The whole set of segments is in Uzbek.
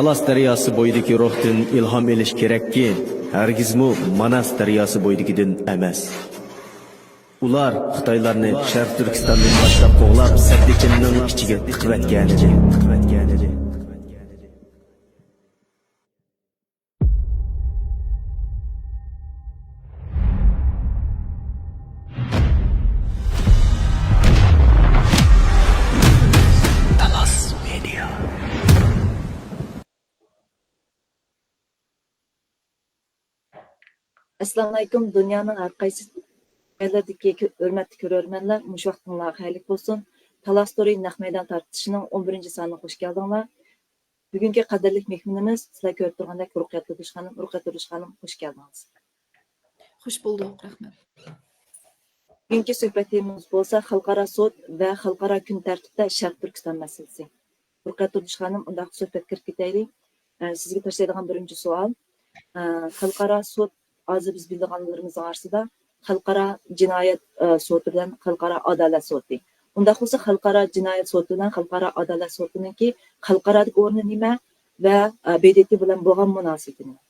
Talas daryosi bo'yidagi ruhdan ilhom elish kerakki, hargizmi Manas daryosi bo'yidagidan emas. Ular Xitoylarni Sharq Turkistondan boshlab qo'g'lab, Saddiqinning ichiga tiqvatgan edi. Assalamu alaykum. Dunyoning har qaysi yerlardagi hurmatli ko'rarmanlar, mush vaqtinglar xayrli bo'lsin. Talas Story naq maydon tartishning 11-soniga xush keldinglar. Bugungi qadrli mehmonimiz sizlar ko'rib turgandek Ruqyat Turishxonim, xush keldingiz. Xush bulduk, rahmat. Bugungi suhbatimiz bo'lsa xalqaro sud va xalqaro kun tartibida Sharq Turkiston masalasi. Ruqyat Turishxonim, unda suhbat kirib ketaylik. Sizga tashlaydigan birinchi savol. Xalqaro sud hozir biz bilganlarimiz orasida xalqaro jinoyat sudi bilan xalqaro adolat sudi. Unda bo'lsa xalqaro jinoyat sudi bilan xalqaro adolat sudininki xalqarodagi o'rni nima va BDT bilan bo'lgan munosabati nima?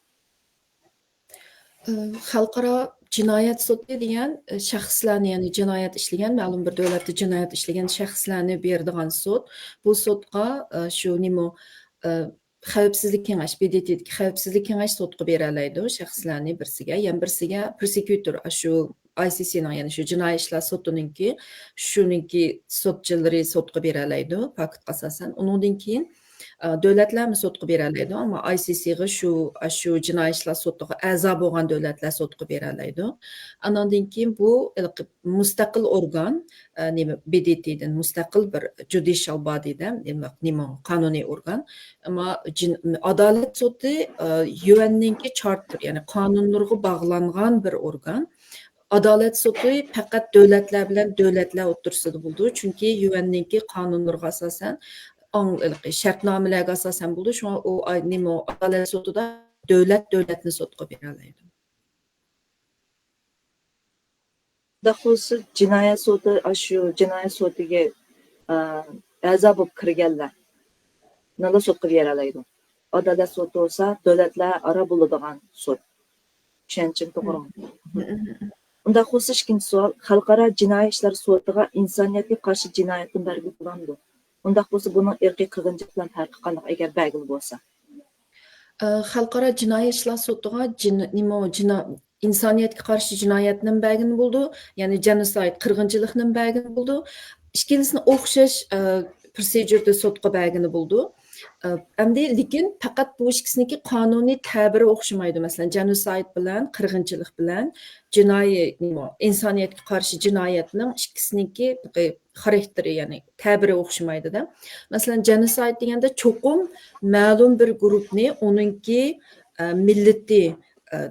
Xalqaro jinoyat sudi degan shaxslarni, ya'ni jinoyat ishlagan, ma'lum bir davlatda jinoyat ishlagan shaxslarni beradigan sud. Bu sudga shu nima xavfsizlik kengash, BDTdagi xavfsizlik kengash sudga bera oladi shaxslarni birsiga, yana birsiga prosecutor shu ICCning, ya'ni shu jinoiy ishlar sudininki shuningki sudchilari sudga bera oladi fakt asosan. Undan keyin davlatlarni sudga bera oladi, ammo ICCga shu jinoiy ishlar sudiga a'zo bo'lgan davlatlar sudga bera oladi. Andan keyin bu mustaqil organ, nima BDTdan mustaqil bir judicial bodydan, nima qonuniy organ. Ammo adolat sudi UN'ninki charter, ya'ni qonunlarga bog'langan bir organ. Adolat sudi faqat davlatlar bilan davlatlar o'rtasida bo'ldi, chunki UN'ninki qonunlarga asosan shartnomalarga asosan bo'ldi. Shunga u nima adolat sudida davlatni sudga bera oladi. Daxusi jinoyat sudi shu jinoyat sudiga a'zo bo'lib kirganlar nima sudga bera oladi? Adolat sudi bo'lsa davlatlar aro bo'ladigan sud. Tushunchim to'g'rimi? Unda xususiy ikkinchi savol, xalqaro jinoiy ishlar sudiga insoniyatga qarshi jinoyatni belgilandi. Unda bo'lsa buning irqiy qirg'inchilik bilan farqi qanday agar belgil bo'lsa? Xalqaro jinoiy ishlar sudiga insoniyatga qarshi jinoyatning belgini bo'ldi, ya'ni genocide qirg'inchilikning belgini bo'ldi. Ikkilisini o'xshash procedurada sudga belgini bo'ldi. Endi lekin faqat bu ikkisiniki qonuniy ta'biri o'xshamaydi. Masalan, genocide bilan qirg'inchilik bilan jinoiy insoniyatga qarshi jinoyatning ikkisiniki xarakteri, ya'ni ta'biri o'xshamaydi-da. Masalan, genocide deganda cho'qim ma'lum bir guruhni uningki millati,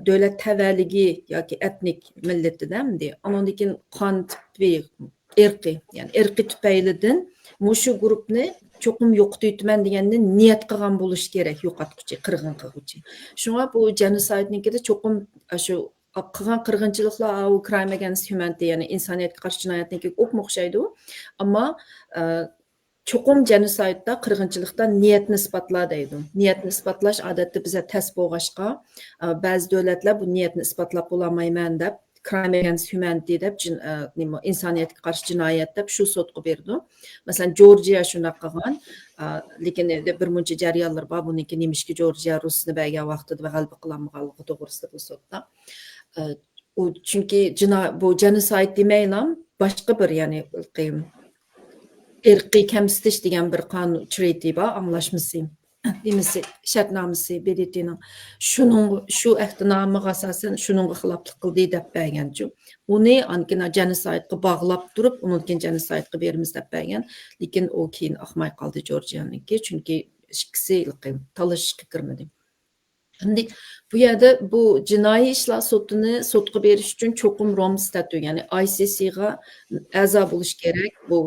davlat tavalligi yoki etnik millatidan ondan keyin qon tipi, irqi, ya'ni irqi tufaylidan mushu guruhni cho'qim yo'qotayman deganni niyat qilgan bo'lish kerak, yo'qotguchi, qirg'in qilguchi. Shunga bu genocide'nikida cho'qim shu qilgan qirg'inchiliklar u crime against humanity, ya'ni insoniyatga qarshi jinoyatniki ko'p o'xshaydi. Ammo cho'qim genocide'da qirg'inchilikda niyatni isbotlaydi deydi. Niyatni isbotlash odatda bizga tas bo'lg'ashqa, ba'zi davlatlar bu niyatni isbotlab bo'lmayman deb crime against humanity deb insoniyatga qarshi jinoyat deb shu sudga berdi. Masalan, Georgiya shunday qilgan, lekin bir muncha jarayonlar bor. Buniki nimishki Georgiya Rusni bergan vaqtida va g'alaba qilolmaganligi to'g'risida bu sudda. Chunki bu genocide demaylam, boshqa bir, ya'ni irqiy kamsitish degan bir qonun treaty bor, anglashmasi. Demisi shartnomasi BDTning shu ehtinomiga asosan shuningga xiloflik qildi deb berganchu. Uni ankina genocide'ga bog'lab turib, undan keyin genocide'ga beramiz deb bergan, lekin u keyin oqmay qoldi Georgiyaniki, chunki ikkisi talashishga kirmadi. Endi bu yerda bu jinoiy ishlar sudini sudga berish uchun cho'qim Rom statu, ya'ni ICCga a'zo bo'lish kerak bu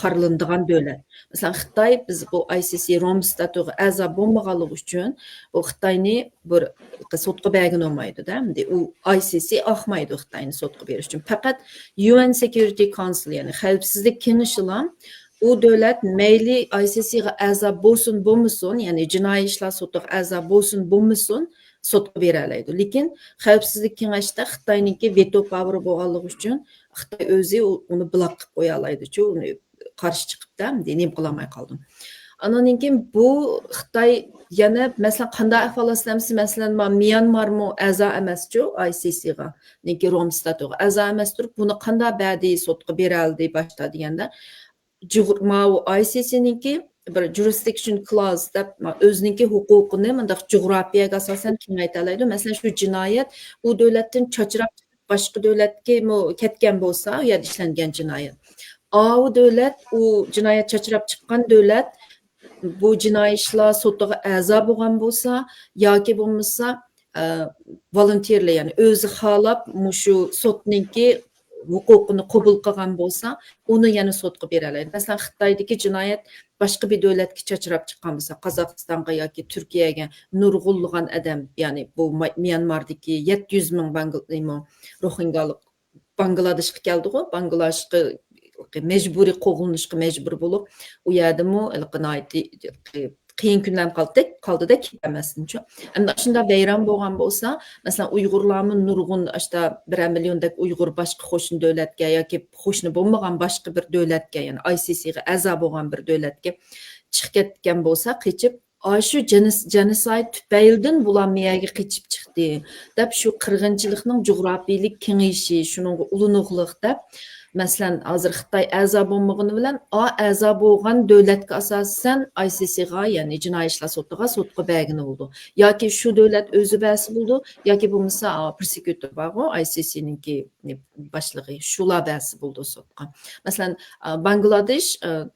qaralinadigan davlat. Masalan, Xitoy biz bu ICC Rom statusiga a'zo bo'lmaganligi uchun bu Xitoyni bir sudga bergan olmaydi-da. U ICC oqmaydi Xitoyni sudga berish uchun. Faqat UN Security Council, ya'ni xavfsizlik kengashi u davlat mayli ICCga a'zo bo'lsin bo'lmasin, ya'ni jinoiy ishlar sudiga a'zo bo'lsin bo'lmasin, sotqa beralaydi. Lekin Xavfsizlik kengashida Xitoyninki veto poweri bo'lganligi uchun Xitoy o'zi uni bloq qilib qo'ya oladi-chu, uni qarshi chiqibda, nima qilolmay qoldim. Andan keyin bu Xitoy yana masalan qanday ahvollasamiz, masalan Myanmarmi a'zo emaschu ICCga, niki Rom statuga a'zo emas turib, buni qanday ba'di sotqa beraldi boshda deganda ICC'ninki bir jurisdiction clause deb o'zininki huquqini mundaq jo'g'rafiyaga asosan kengaytiradi. Masalan, shu jinoyat u davlatdan chochirab boshqa davlatga ketgan bo'lsa, u yerda ishlangan jinoyat. U davlat, u jinoyat chochirab chiqqan davlat bu jinoiy ishlar sotiga a'zo bo'lgan bo'lsa yoki bo'lmasa volunteerlar, ya'ni o'zi xohlab shu sotninki huquqini qabul qilgan bo'lsa, uni yana sotga beradi. Masalan, Xitoydagi jinoyat boshqa bir davlatga chochirab chiqqan bo'lsa, Qozog'istonga yoki Turkiyaga nurg'unlagan odam, ya'ni bu Myanmardagi 700 ming rohingalik Bangladeshga keldi-ku, Bangladeshga mecburi qo'g'ilishga mecbur bo'lib, u yerdami qiyin kunlar qoldi-da ketmasdi-chu. Endi shunda bayram bo'lgan bo'lsa, masalan, Uyg'urlarning nurg'un 1 milliondek Uyg'ur boshqa qo'shni davlatga yoki qo'shni bo'lmagan boshqa bir davlatga, ya'ni ICCga a'zo bo'lgan bir davlatga chiqib ketgan bo'lsa, qechib shu genocide tufaylidan bular miyaga qechib chiqdi deb shu qirg'inchilikning jo'grafiylik kengayishi, shuning ulug'liq deb masalan, hozir Xitoy a'zo bo'lmagani bilan a'zo bo'lgan davlatga asosan ICCga, ya'ni jinoiy ishlar sotiga sotqa bergani bo'ldi. Yoki shu davlat o'zi ba'si bo'ldi, yoki bo'lmasa prosecutor bor, ICC'ninki boshlig'i shular ba'si bo'ldi sotqa. Masalan, Bangladesh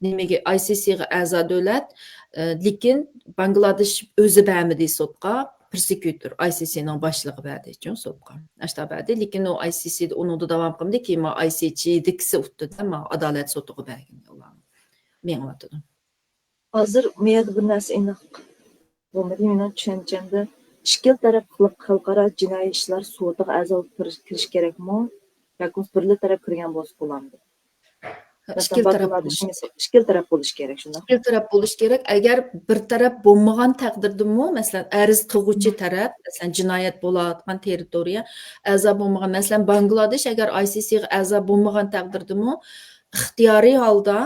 nimaga ICCga a'zo davlat, lekin Bangladesh o'zi bermadi sotqa. Prosecutor ICC'ning boshlig'i berdi-chu sotqa. Ashta berdi, lekin u ICC unida davom qildi, keyin ICC dikisi o'tdi-da, adolat sotiga bergan ularni. Men aytdim. Hozir men bir narsa aniq bo'lmadi, men tushunchamda ikki taraf xalqaro jinoiy ishlar sotiga a'zo kirish kerakmi yoki birli taraf kirgan bo'lsa bo'lamdi? Ikki taraf bo'lish kerak shunda. Ikki taraf bo'lish kerak. Agar bir taraf bo'lmagan taqdirdami, masalan, arz qiluvchi taraf, masalan, jinoyat bo'layotgan territoriya a'zo bo'lmagan, masalan, Bangladesh agar ICCga a'zo bo'lmagan taqdirdami, ixtiyoriy holda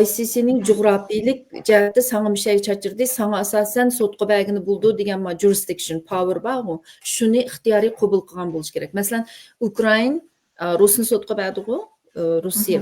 ICC'ning jo'grafiylik jihatda sanga bir şey chachirdi, sanga asosan sotqa bergani bo'ldi degan jurisdiction power bor, shuni ixtiyoriy qabul qilgan bo'lish kerak. Masalan, Ukraina Rusni sotqa berdi-ku, Rossiya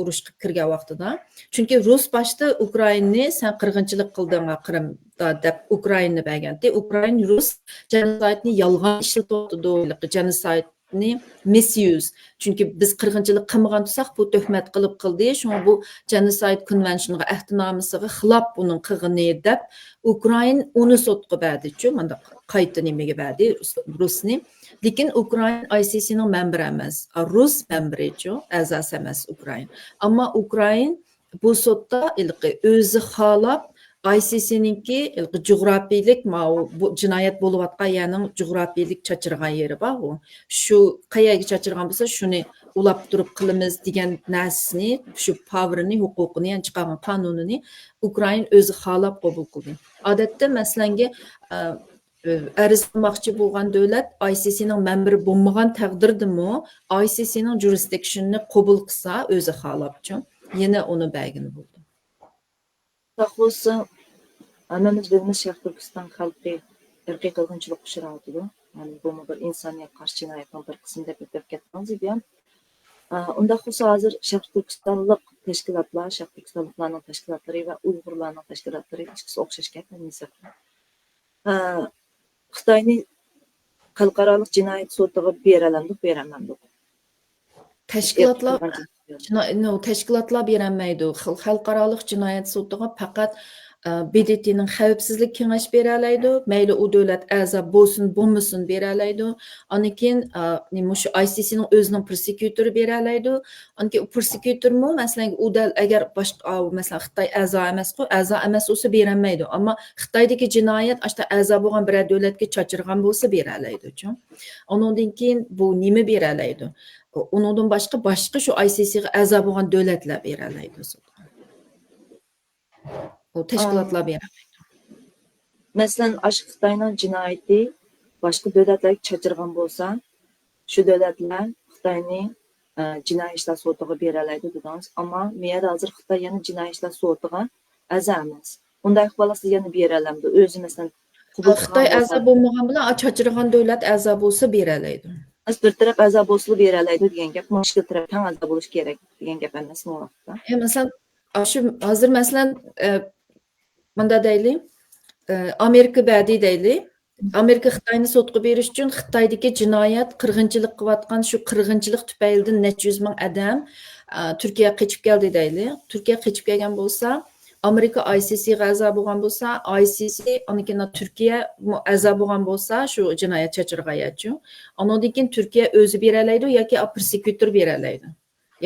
urush qilib kirgan vaqtida. Chunki Rus boshda Ukrainani sen qirg'inchilik qilding Qrimda deb Ukrainani bergandi. Ukraina Rus genocide'ni yolg'on ishlatdi, genocide'ni misuse. Chunki biz qirg'inchilik qilmagan bo'lsak, bu tuhmat qilib qildi. Shunga bu genocide conventionga ahdnomasiga xilof buning qilg'ini deb Ukraina uni sotqa berdi-chu, mana qayta nimaga berdi Rusni. Lekin Ukraina ICC'ning membri emas. Rus membri-chu, a'zosi emas Ukraina. Ammo Ukraina bu sotda o'zi xohlab ICC'ninki jo'grafiylik bu jinoyat bo'layotgan yerning jo'grafiylik chachirgan yeri bor. Shu qayerga chachirgan bo'lsa, shuni ulab turib qilamiz degan narsani, shu powerni, huquqini, ya'ni chiqargan qonunini Ukraina o'zi xohlab qabul qildi. Odatda masalanga arz qilmoqchi bo'lgan davlat ICC'ning membri bo'lmagan taqdirdami, ICC'ning jurisdictionini qabul qilsa, o'zi xohlabchi, yana uni bergani bo'ldi. Taxusi Anamız bilmiş Şərq Türkistan xalqı irqiy qırğınçılıq uçraydı. Yani bu bir insoniyat qarşı cinayətinin bir qismində bitib ketdiniz deyəm. Onda xüsusi hazır Şərq Türkistanlıq təşkilatlar, Şərq Türkistanlıqlarının təşkilatları və Uyğurlarının təşkilatları ikisi oxşaş getməyəcək. Xitayni xalqaralıq cinayət sotiga berəməmdik. Təşkilatlar berəməydi. Xalqaralıq cinayət sotiga faqat BDT'nin xavfsizlik kengash beralaydi. Mayli u davlat a'zo bo'lsin, bo'lmasin beralaydi. Anikin shu ICC'ning o'zining prosecutori beralaydi. Anki u prosecutormi masalan u agar boshqa masalan Xitoy a'zo emas bo'lsa beramaydi. Ammo Xitoydagi jinoyat ashta a'zo bo'lgan bir davlatga chochirgan bo'lsa beralaydi-chu. Undan keyin bu nima beralaydi? Undan boshqa shu ICC'ga a'zo bo'lgan davlatlar beralaydi. O təşkilatlar beramaydi. Masalan, aş Xitoyning jinoyati boshqa davlatlarga chachirgan bo'lsa, shu davlatlar Xitoyning jinoiy ishlar sudiga beralaydi dedingiz. Ammo men hozir Xitoy yana jinoiy ishlar sudiga a'zo emas. Unday bo'lsa yana beralamdi. O'zi masalan Xitoy a'zo bo'lmagan bilan chachirgan davlat a'zo bo'lsa beralaydi. bir taraf a'zo bo'lsa beralaydi degan gap, mushkil taraf ham a'zo bo'lish kerak degan gap emasmi u vaqtda? Masalan, shu hozir masalan bunda deylik, Amerika badiy deylik. Amerika Xitoyni sotqa berish uchun Xitoydagi jinoyat, qirg'inchilik qilayotgan shu qirg'inchilik tufaylidan necha yuz ming odam Turkiyaga qochib keldi deylik. Turkiyaga qochib kelgan bo'lsa, Amerika ICC'ga a'zo bo'lgan bo'lsa, ICC anikin Turkiya a'zo bo'lgan bo'lsa, shu jinoyat chachirg'ayatchi. Ondan keyin Turkiya o'zi beralaydi yoki prosecutor beralaydi.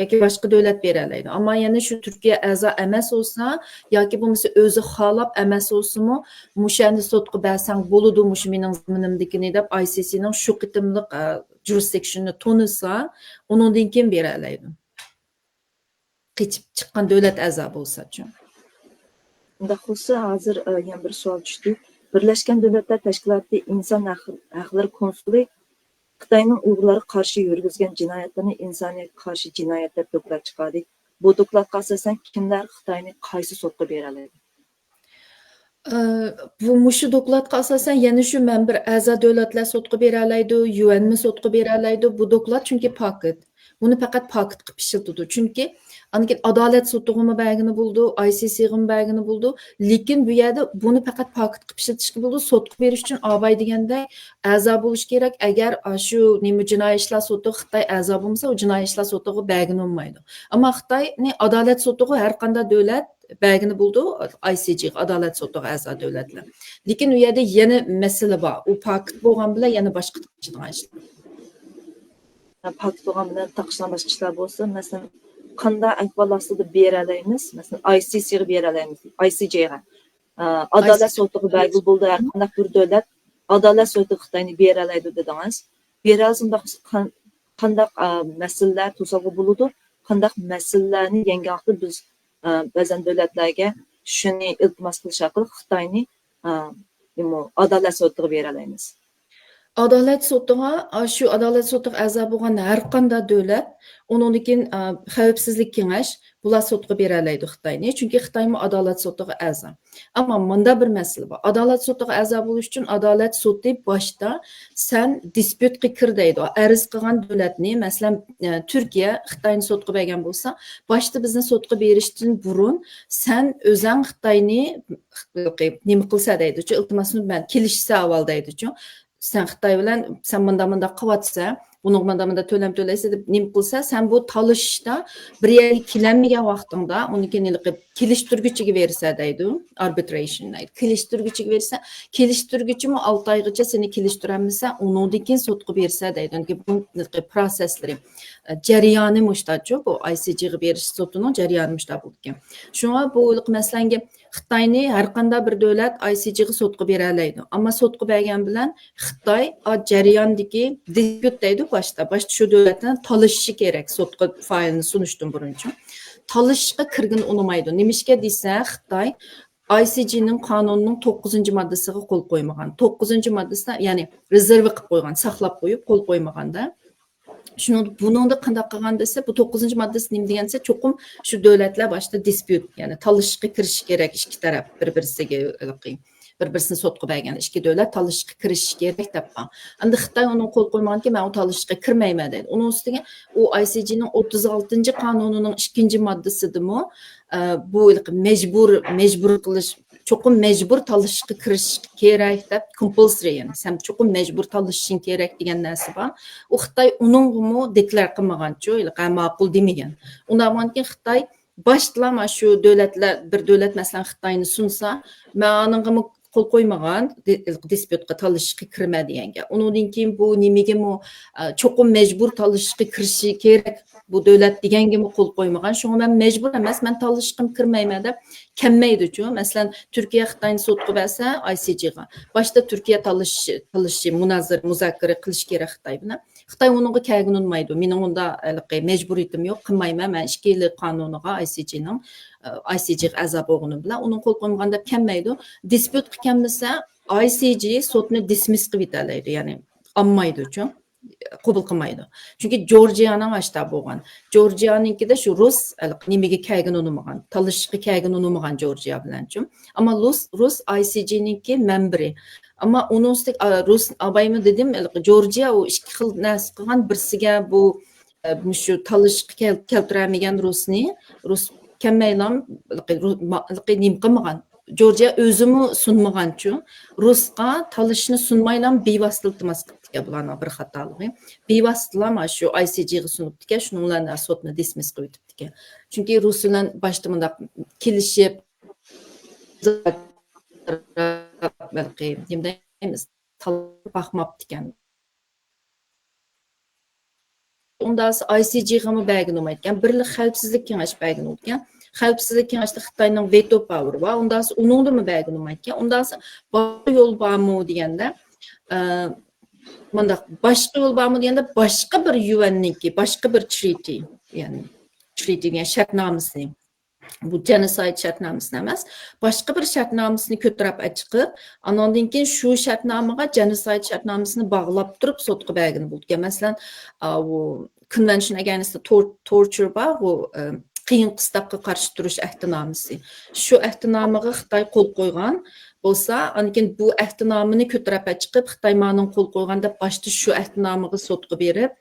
Yoki boshqa davlat beralaydi. Ammo yana shu Turkiya a'zo emas bo'lsa yoki bo'lmasa o'zi xohlab emas bo'lsa-mu, mushani sotqa bersang bo'ladi, mush mening ziminimdikini deb ICCning shu qitimliq jurisdictionni tonisa, undan keyin beralaydi. Qechib chiqqan davlat a'zo bo'lsa-chi. Unda xulsa hozir yana bir savol tushdi. Birlashgan Davlatlar Tashkiloti inson haqlari konsuli Xitoyning Uyg'urlarga qarshi yurgizgan jinoyatlarni insoniyatga qarshi jinoyat deb doklad chiqardi. Bu dokladga asosan kimlar Xitoyni qaysi sudga beradi? Bu mushu dokladga asosan yana shu men bir a'zo davlatlar sudga beralaydi, UNmi sudga beralaydi. Bu doklad chunki paket. Buni faqat paket qilib ishlatadi. Chunki anikin adolat sudug'imi belgini bo'ldi, ICC'g'imi belgini bo'ldi. Lekin bu yerda buni faqat paket qilib ishlatishga bo'ldi. Sudga berish uchun abay deganday a'zo bo'lish kerak. Agar shu nima jinoiy ishlar sudi Xitoy a'zo bo'lmasa, u jinoiy ishlar sudiga belgini olmaydi. Ammo Xitoyni adolat sudiga har qanday davlat belgini bo'ldi, ICC adolat sudiga a'zo davlatlar. Lekin u yerda yana masala bor. U paket bo'lgan bilan yana boshqa jinoiy ishlar. Paket bo'lgan bilan taqishlan boshqa ishlar bo'lsa, masalan, qanday ahvol ostida beralaymiz? Masalan, ICC'ga beralaymiz, ICJ'ga. Adolat sudiga belgi bo'ldi, har qanday bir davlat adolat sudiga Xitoyni beralaydi dedingiz. Berasında qanday masalalar to'sog'i bo'ladi? Qanday masalalarni yengaqda biz ba'zan davlatlarga shuni iltimos qilish orqali Xitoyni adolat sudiga beralaymiz. Adolat sudiga shu adolat sudiga a'zo bo'lgan har qanday davlat, undan keyin xavfsizlik kengash bular sudga beralaydi Xitoyni, chunki Xitoymi adolat sudiga a'zo. Ammo bunda bir masala bor. Adolat sudiga a'zo bo'lish uchun adolat sudi boshda sen disputga kir deydi. Arz qilgan davlatni, masalan, Turkiya Xitoyni sudga bergan bo'lsa, boshda bizni sudga berishdan burun sen o'zing Xitoyni nima qilsa deydi, iltimosni men kelishsa avval deydi. Sen Xitoy bilan sen bunda qilyapsa, buni bunda to'laysiz deb nima qilsa, sen bu talishishda bir yerga kelinmagan vaqtingda uni kelishtirguchiga bersa deydi, arbitration deydi. Kelishtirguchiga bersa, kelishtirguchimi 6 oygacha seni kelishtiramasa, undan keyin sudga bersa deydi. Bu prosesleri jarayoni mushtachu, bu ICC'ga berish sudining jarayoni mushta bo'lgan. Shunga bu masalanga Xitoyni har qanday bir davlat ICC'ga sudga beralaydi. Ammo sudga bergan bilan Xitoy jarayondagi disput deydi boshda shu davlatdan talashishi kerak sudga failni sunishdan burunchi. Talashishga kirgin unmaydi. Nimishga desa Xitoy ICC'ning qonunining 9-moddasiga qo'l qo'ymagan. 9-moddasida, ya'ni rezerv qilib qo'ygan, saqlab qo'yib qo'l qo'ymaganda shuni buningda qanday qilgan desa, bu 9-moddasi nima degansa, cho'qim shu davlatlar boshida disput, ya'ni talashishga kirish kerak ikki taraf bir-birisiga bir-birisini sudga bergan ikki davlat talashishga kirish kerak deb qolgan. Endi Xitoy uni qo'l qo'ymaganki, men u talashishga kirmayman deydi. Uning ustiga u ICC'ning 36-qonunining 2-moddasidimi bu mejbur qilish, cho'qim mejbur talashishga kirish kerak deb compulsory, ya'ni sen cho'qim mejbur talashishing kerak degan narsa bor. U Xitoy uningmi deklar qilmaganchu, ma'qul demagan. Undan keyin Xitoy boshdan shu davlatlar bir davlat masalan Xitoyni sunsa, ma'ningmi qo'l qo'ymagan disputga talashishga kirma deganga. Undan keyin bu nimagami cho'qim mejbur talashishga kirishi kerak bu davlat degangami qo'l qo'ymagan. Shunga men mejbur emas, men talashishga kirmayman deb kelmaydi-chu. Masalan, Turkiya Xitoyni sudga bersa ICC'ga. Boshda Turkiya talashi muzokara qilish kerak Xitoy bilan. Xitoy uningga kelgin olmaydi. Mening unda mejburiyatim yo'q, qilmayman. Men 2 yillik qonuniga ICC'ga a'zo bo'lganim bilan uni qo'l qo'ymagan deb kelmaydi. Disput qilganmisa ICJ sotni dismiss qilib yetalaydi, ya'ni olmaydi uchun. Qabul qilmaydi. Chunki Georgiyaning ashta bo'lgan. Georgiyanikida shu rus nimaga kelgan unamagan, talishishga kelgan unamagan Georgiya bilanchi. Ammo rus ICJniki membri. Ammo uning ustiga rus abaymi dedim, Georgiya u ikki xil narsa qilgan, birsiga bu shu talishishga keltiramagan rus kelmaylam nim qilmagan. Georgiya o'zimi sunmaganchu, Rusqa talishni sunmaylam bevosita iltimos qildi bularning bir xatoligi. Bevosita shu ICJga sunibdi, shuninglarni sotni dismiss qilib o'tibdi. Chunki Rus bilan boshda bunda kelishib balki deymiz, baxmabdi ekan. Unda ICJga mı bəgin olmaydı. Birlik Xavfsizlik Kengashi bəgin oldu. Xavfsizlik Kengashida Xitoyning veto power var. Unda uningda mı bəgin olmaydı. Unda boshqa yo'l bormi deganda, bunda boshqa yo'l bormi deganda boshqa bir UN'niki, boshqa bir treaty, ya'ni shartnomasi. Bu genocide shartnomasini emas, boshqa bir shartnomasini ko'tarib chiqib, anondan keyin shu shartnomaga genocide shartnomasini bog'lab turib sotqa bergan bo'lgan. Masalan, bu Convention Against Torture bor, bu qiyin qistabga qarshi turish ahdnomasi. Shu ahdnomaga Xitoy qo'l qo'ygan bo'lsa, anikin bu ahdnomani ko'tarib chiqib, Xitoy ma'lum qo'l qo'yganda boshda shu ahdnomaga sotqa berib,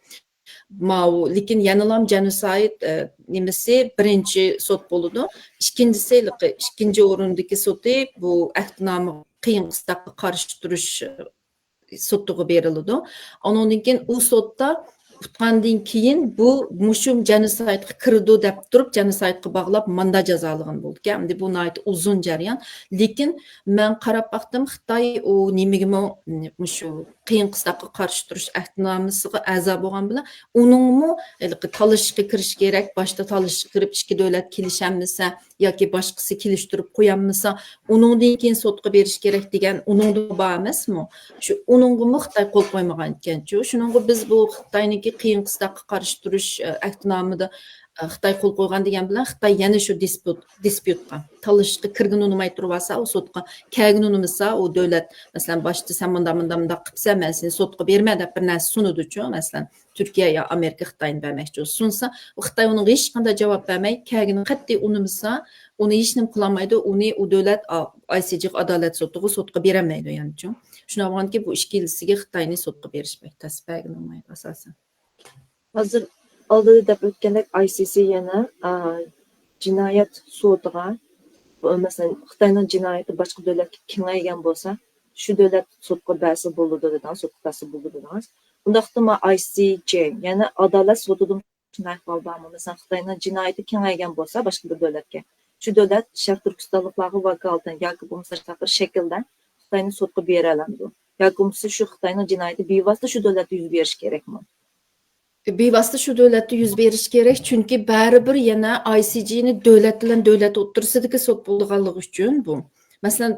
lekin yanilam genocide nimasi birinchi sot bo'ladi. Ikkinchi o'rindagi soti bu ahdnoma qiyin qistabga qarshi turish sotiga beriladi. Ondan keyin u sotda tutqandan keyin bu mushum genocide'ga kirdi deb turib genocide'ga bog'lab manda jazolagan bo'ldi. Endi bu nayt uzun jarayon. Lekin men qarab baqdim, Xitoy u nimagami shu qiyin qistabga qarshi turish ahdnomasiga a'zo bo'lgan bilan uningmi talishishga kirish kerak, boshda talishishga kirib ikki davlat kelishamisa yoki boshqasi kelishtirib qo'yanmisa, uningdan keyin sotga berish kerak degan uningda bor emasmi? Shu uningmi Xitoy qo'l qo'ymagan ekan-ku. Shuningga biz bu Xitoyniki qiyin qistabga qarshi turish ahdnomida Xitoy qo'l qo'ygan degan bilan Xitoy yana shu disputga talishishga kirgin unamay turibsa, u sotga kelgin unamasa, u davlat masalan boshda sen bunda qilsa, men seni sotga berma deb bir narsa sunudi-chu, masalan Turkiya yo Amerika Xitoyni bermoqchi sunsa, u Xitoy uning hech qanday javob bermay, kelgini qat'iy unamasa, uni hech nima qilolmaydi, uni u davlat ICJ adolat sotiga sotga bermaydi, ya'ni-chu. Shuna bo'lganki, bu ishkilisiga Xitoyni sotga berishmek tasbagini olmaydi asosan. Hozir oldida deb o'tgandek ICC yana jinoyat sudiga, masalan Xitoyning jinoyati boshqa davlatga kengaygan bo'lsa, shu davlat sudga ba'si bo'ladi degan, sudga ba'si bo'ladi degan. Undaqda ICJ yana adolat sudidan shunday hol bormi? Masalan Xitoyning jinoyati kengaygan bo'lsa boshqa bir davlatga, shu davlat Sharq Turkistonliklarga vakolatdan yoki bo'lmasa bir shaklda Xitoyni sudga bera oladi. Yoki bo'lmasa shu Xitoyning jinoyati bevosita shu davlatda yuz berish kerakmi? Bevosita shu davlatda yuz berish kerak, chunki baribir yana ICJni davlat bilan davlat o'rtasidagi sud bo'lganligi uchun bu. Masalan,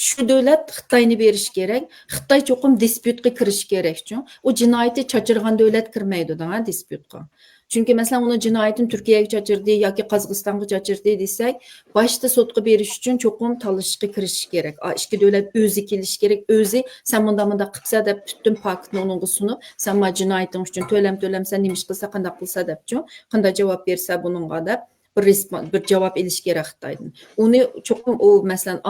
shu davlat Xitoyni berish kerak, Xitoy cho'qim disputga kirish kerak-chu. U jinoyatni chachirgan davlat kirmaydi da disputga. Chunki masalan uni jinoyatini Turkiyaga chachirdi yoki Qozog'istonga chachirdi desak, boshda sudga berish uchun cho'qim talishishga kirish kerak. Ikki davlat o'zi kelish kerak, o'zi sen bunda qilsa deb butun faktni unga sunib, sen ma jinoyating uchun to'lam-sen nima ish qilsa, qanday qilsa deb-chu, qanday javob bersa buningga deb bir javob elish kerak Xitoydan. Uni cho'qim u masalan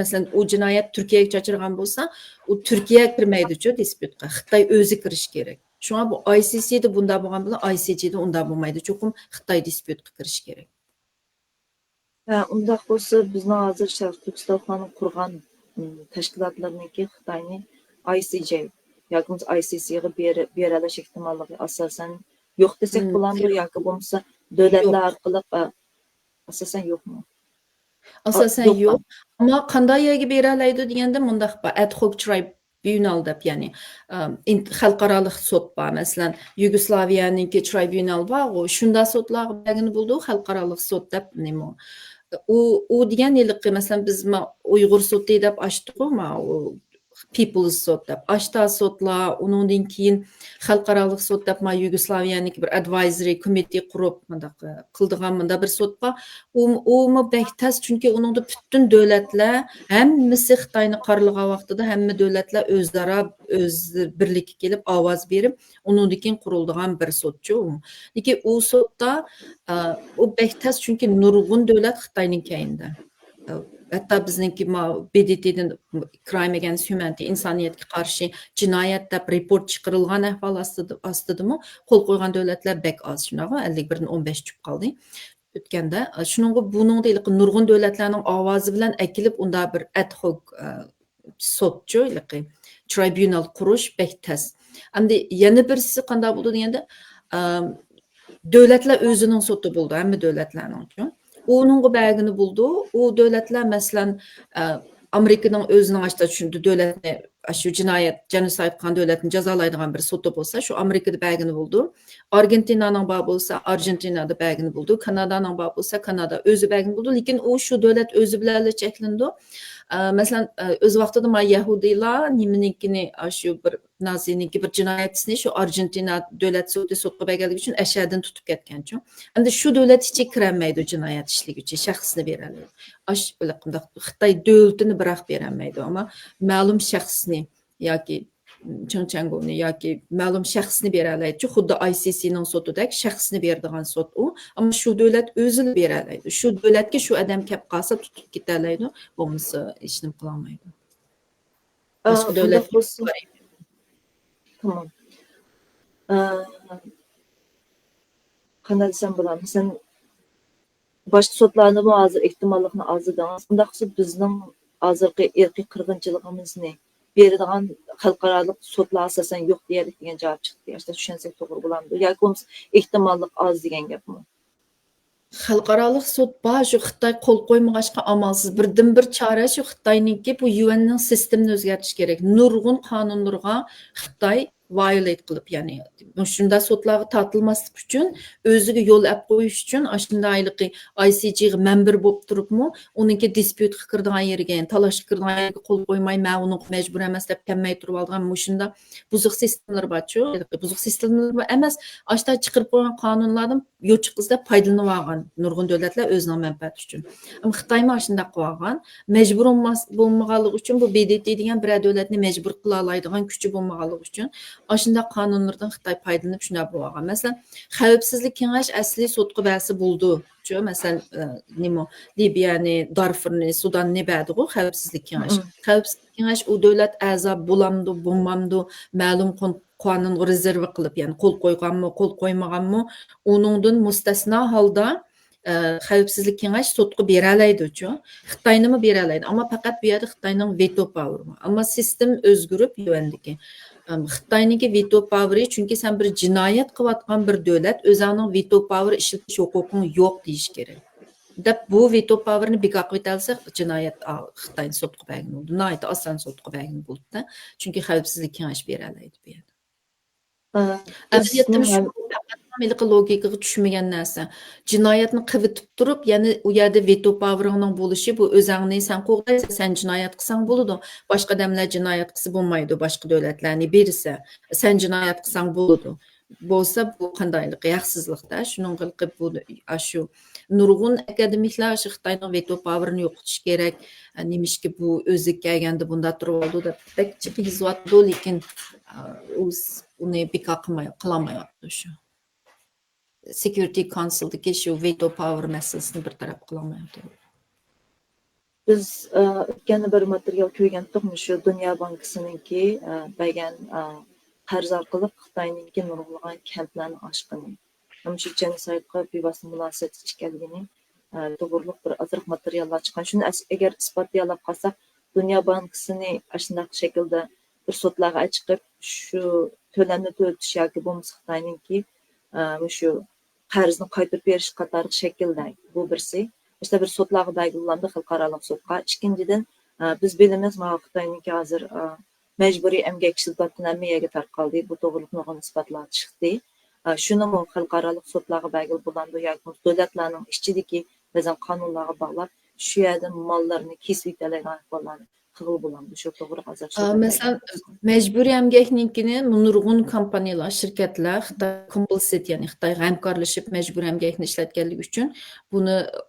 masalan u jinoyat Turkiyaga chachirgan bo'lsa, u Turkiya kirmaydi-chu disputga. Xitoy o'zi kirish kerak. Shunga bu ICC'da bunda bo'lgan bilan ICJ'da unda bo'lmaydi. Cho'qim Xitoy disputga kirish kerak. Undaq bo'lsa, bizni hozir Sharq Turkistonning qurgan tashkilotlarniki Xitoyni ICJ yoki ICC'ga berilish ehtimolligi asosan yo'q desak bo'ladimi yoki bo'lmasa davlatlar orqali asosan yo'qmi? Asosan yo'q. Ammo qanday yerga beralaydi deganda mundaq ad hoc tribunal deb, ya'ni xalqarалық sud bor. Masalan, Yugoslaviyaniki tribunal bor, u shunda sudlar bergani bo'ldi, xalqarалық sud deb nima. U degan yilqi masalan biz Uyg'ur sudi deb ochdik-ku, People's sot deb, Ashta sotlar, onundan keyin xalqarалық sot deb, Yugoslaviyaniki bir advisory committee qurib, qildigan bunda bir sot bor. U bek tas, chunki onunda bütün dövlətlər hammasi Xitoyni qaralagan vaqtida hamma dövlətlər o'zaro o'z birlikka kelib ovoz berib, onundan keyin qurildigan bir sotchu. Lekin u sotda u bek tas, chunki nurg'un dövlət Xitoyning keyinda. Hatta bizniki BDT'den Crime Against Humanity, insoniyatga qarshi jinoyat deb report chiqarilgan ahvol ostidami qo'l qo'ygan davlatlar bek oz, shunaqa 51dan 15 tushib qoldi. O'tganda shuningga buningda nurg'un davlatlarning ovozi bilan akilib unda bir ad hoc sotchu tribunal qurish bek tas. Endi yana birisi qanday bo'ldi deganda davlatlar o'zining soti bo'ldi, hamma davlatlarning. Onunğa bəlgini buldu. O dövlətlər məsələn Amerikanın özünün açda düşündü dövlətni şu cinayət, genocide qan dövlətini cəzalaydıgan bir sotu bolsa, şu Amerikada bəlgini buldu. Argentinanın bağı bolsa, Argentinada bəlgini buldu. Kanadanın bağı bolsa, Kanada özü bəlgini buldu. Lakin o şu dövlət özü bilərlə çəklindi. Məsələn öz vaxtında Yahudilar nimininkini şu bir nazininki bir cinayətçisini şu Argentina dövlət sotqa bəlgəligi üçün əşhədin tutub ketgan üçün. Əndə şu dövlət içə kirənməydi cinayət işligi üçün şəxsini verələr. Xitay dövlətini bıraq verənməydi, amma məlum şəxsini yoki Çinçangoni yoki məlum şəxsini verələrdi. Xuddi ICC'nin sotudək şəxsini verdiğin sot o, amma şu dövlət özünü verələrdi. Şu dövlətə şu adam kəp qalsa tutub getərlərdi, olmasa işini qılamaydı. Başqa dövlət Tamam. Qanday desem bular, mesela başqa sotlarni bu hozir ehtimollikni azidamiz. Bundaqsa bizning hozirgi irqiy qirg'inchiligimizni beradigan xalqarалық sotlar asosan yo'q deyalik degan javob chiqdi. Yoshda tushunsak to'g'ri bo'lardi. Yoki bo'lmasa ehtimollik oz degan gapmi? Xalqarалық sot bor, shu Xitoy qo'l qo'ymag'achqa amalsiz birdan-bir chora shu Xitoyniki bu UNning sistemini o'zgartirish kerak. Nurg'un qonunlarga Xitoy violate qilib, ya'ni shunda sotlarga tortilmaslik uchun o'ziga yo'l olib qo'yish uchun shundayliqi ICC'ga member bo'lib turibmi, uningki dispute kirdigan yerga, talashga kirdigan yerga qo'l qo'ymay, men uni majbur emas deb kelmay turib olgan shunda buzuq sistemlar borchu, buzuq sistemlar emas, ashta chiqarib qo'ygan qonunlardan yo'chiq qizda foydalanib olgan nurg'un davlatlar o'zining manfaati uchun. Ammo Xitoy mana shunday qilgan, majbur bo'lmaganligi uchun bu BDT degan bir davlatni majbur qila oladigan kuchi bo'lmaganligi uchun aslında qonunlardan Xitoy foydalanib shunday bo'lgan. Masalan, xavfsizlik kengash asli sotqa ba'si bo'ldi. Çünkü masalan, nima Libiyani, Darfurni, Sudanni ba'digu xavfsizlik kengash. Xavfsizlik kengash u davlat a'zo bo'lamdi, bo'lmamdi, ma'lum qonun rezervi qilib, ya'ni qo'l qo'yganmi, qo'l qo'ymaganmi, uningdan mustasno holda xavfsizlik kengash sotqa bera oladi-chu. Xitoynimi bera oladi, ammo faqat bu yerda Xitoyning veto power. Ammo sistem o'zgarib yuvandiki. Xitoyniki veto poweri, chunki sen bir jinoyat qilayotgan bir davlat o'zining veto power ishlatish huquqing yo'q deyish kerak. Deb bu veto powerni bekor qilib olsa, jinoyat Xitoy sotqa bergan bo'ldi. Nihoyat oson sotqa bergan bo'ldi. Chunki xavfsizlik kengash bera oladi bu yerda. Amerika logikaga tushmagan narsa. Jinoyatni qivitib turib, ya'ni u yerda veto powerning bo'lishi bu o'zingni sen qo'g'daysan, sen jinoyat qilsang bo'ladi. Boshqa odamlar jinoyat qilsa bo'lmaydi, boshqa davlatlarni bersa, sen jinoyat qilsang bo'ladi. Bo'lsa bu qandaylik yaxsizlikda, shuning qilib bu shu nurg'un akademiklar shu Xitoyning veto powerini yo'qotish kerak. Nimishki bu o'zi kelganda bunda turib oldi deb bekchi hizvatdi, lekin o'z uni bekor qilmayapti shu. Security Council'daki şu veto power meselesini bir taraf qilolmayapti. Biz o'tgan bir material ko'rgandik, shu Dunyo bankininki bergan qarz orqali Xitoyningki nurg'ulg'an kamplarni oshqini. Ham shu genocidga bevosita munosabat ekanligini to'g'riliq bir ozroq materiallar chiqqan. Shuni agar isbotlab qolsak, Dunyo bankini shunday shaklda bir sotlarga chiqib shu to'lamni to'latish yoki bo'lmasa Xitoyningki shu qarzni qaytarib berish qatori shaklda bu birsi. İşte bir sotlarga belgilandı xalqarалық sotqa. İkinchidan biz bilamiz Xitoyningki hozir majburiy emgak shirkatini hammaga tarqaldi. Bu to'g'riliq nurg'un isbotlar chiqdi. Shuni xalqarалық sotlarga belgilandı yoki davlatlarning ichidagi ba'zan qonunlarga bog'lab shu yerdan mollarni kesib yetadigan ahvollarni qığıl bulan bu şu to'g'ri hozir Mesela mecburi emgekninkini nurg'un kompaniyalar, şirketler Xitoy complicit, ya'ni Xitoy hamkorlashib mecburi emgakni ishlatganligi uchun